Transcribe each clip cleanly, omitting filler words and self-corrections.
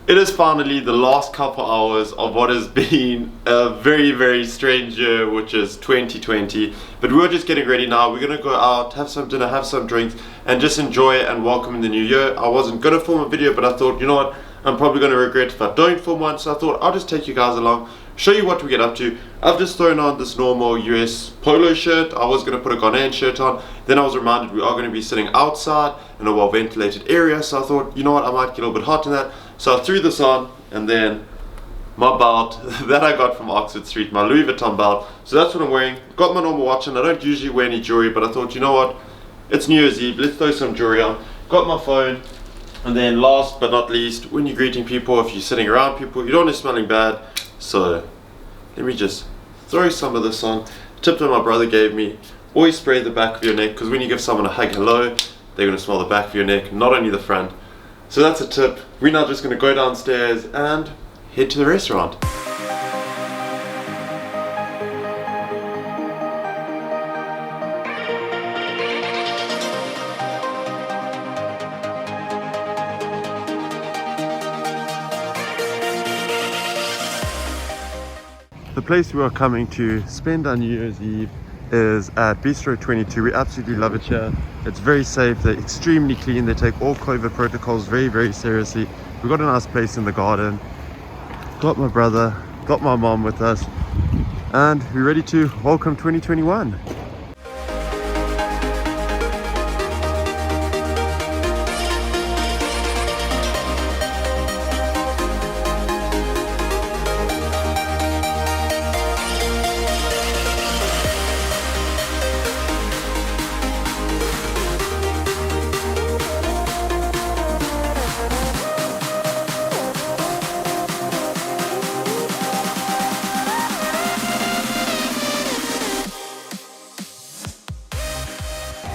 It is finally the last couple hours of what has been a very, very strange year, which is 2020. But we're just getting ready now. We're gonna go out, have some dinner, have some drinks, and just enjoy and welcome in the new year. I wasn't gonna film a video, but I thought, you know what? I'm probably gonna regret if I don't film one. So I thought I'll just take you guys along, show you what we get up to. I've just thrown on this normal US polo shirt. I was gonna put a Ghanaian shirt on. Then I was reminded we are gonna be sitting outside in a well-ventilated area. So I thought, you know what? I might get a little bit hot in that. So I threw this on, and then my belt that I got from Oxford Street, my Louis Vuitton belt. So that's what I'm wearing. Got my normal watch on. I don't usually wear any jewelry, but I thought, you know what? It's New Year's Eve. Let's throw some jewelry on. Got my phone. And then last but not least, when you're greeting people, if you're sitting around people, you don't want to smelling bad. So let me just throw some of this on. Tip that my brother gave me. Always spray the back of your neck, because when you give someone a hug hello, they're going to smell the back of your neck, not only the front. So that's a tip. We're now just going to go downstairs and head to the restaurant. The place we are coming to spend our New Year's Eve is at Bistro 22. We absolutely love it here. It's very safe, they're extremely clean, they take all COVID protocols very, very seriously. We've got a nice place in the garden. Got my brother, got my mom with us, and we're ready to welcome 2021.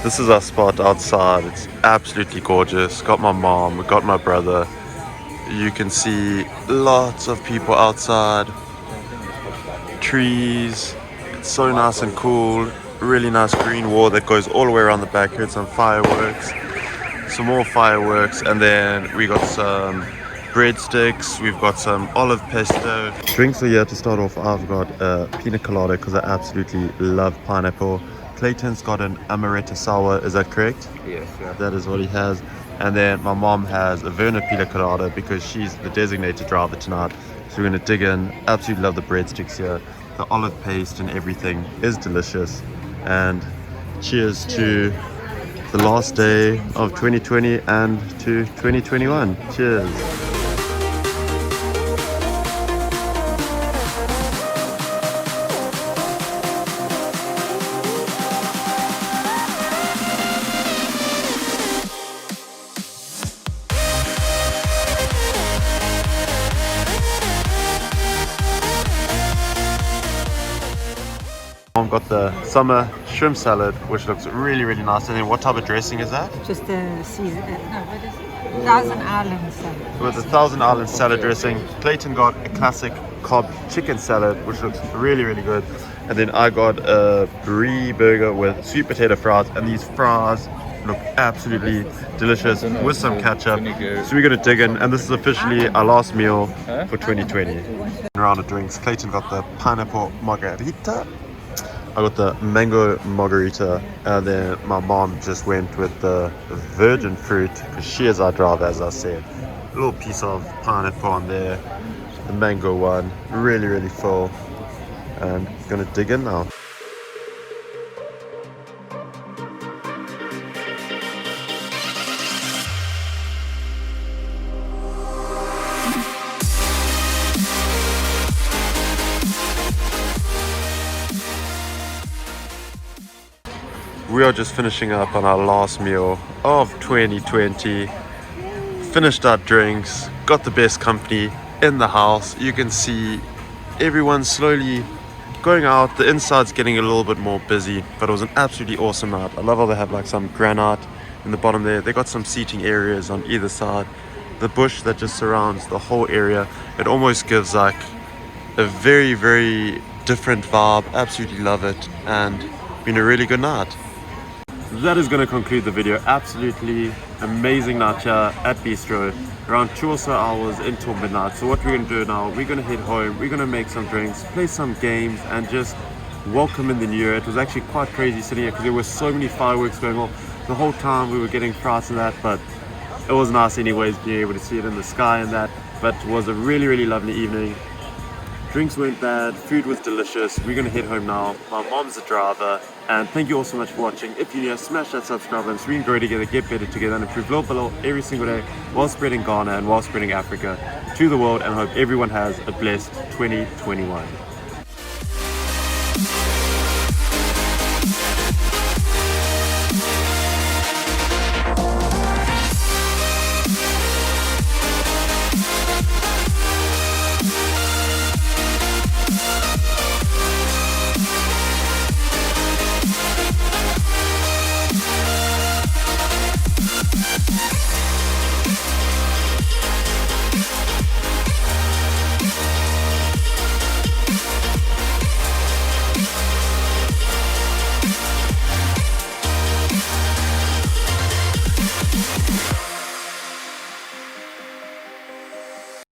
This is our spot outside. It's absolutely gorgeous. Got my mom, got my brother. You can see lots of people outside. Trees. It's so nice and cool. Really nice green wall that goes all the way around the back. Here's some fireworks. Some more fireworks. And then we got some breadsticks. We've got some olive pesto. Drinks are here to start off. I've got a pina colada because I absolutely love pineapple. Clayton's got an amaretto sour, is that correct? Yes, yeah. That is what he has. And then my mom has a Verna pina colada because she's the designated driver tonight. So we're going to dig in. Absolutely love the breadsticks here. The olive paste and everything is delicious. And cheers to the last day of 2020 and to 2021. Cheers. Mom got the summer shrimp salad, which looks really, really nice. And then what type of dressing is that? Just a season. No, what is it? Thousand Island salad. With the Thousand Island salad dressing. Clayton got a classic Cobb chicken salad, which looks really, really good. And then I got a brie burger with sweet potato fries. And these fries look absolutely delicious with some ketchup. So we're going to dig in. And this is officially our last meal for 2020. Round of drinks. Clayton got the pineapple margarita. I got the mango margarita, and then my mom just went with the virgin fruit because she is our driver, as I said. A little piece of pineapple on there, the mango one, really, really full. And gonna dig in now. We are just finishing up on our last meal of 2020. Finished our drinks, got the best company in the house. You can see everyone slowly going out. The inside's getting a little bit more busy, but it was an absolutely awesome night. I love how they have like some granite in the bottom there. They got some seating areas on either side. The bush that just surrounds the whole area, it almost gives like a very, very different vibe. Absolutely love it, and been a really good night. That is going to conclude the video. Absolutely amazing night here at Bistro. around 2 or so hours until midnight. So what we're going to do now, we're going to head home, we're going to make some drinks, play some games, and just welcome in the new year. It was actually quite crazy sitting here because there were so many fireworks going off the whole time. We were getting frights and that, but it was nice anyways being able to see it in the sky and that. But it was a really, really lovely evening. Drinks weren't bad, food was delicious. We're going to head home now. My mom's a driver, and thank you all so much for watching. If you're new, smash that subscribe button so we can grow together, get better together, and improve little by little every single day while spreading Ghana and while spreading Africa to the world, and I hope everyone has a blessed 2021.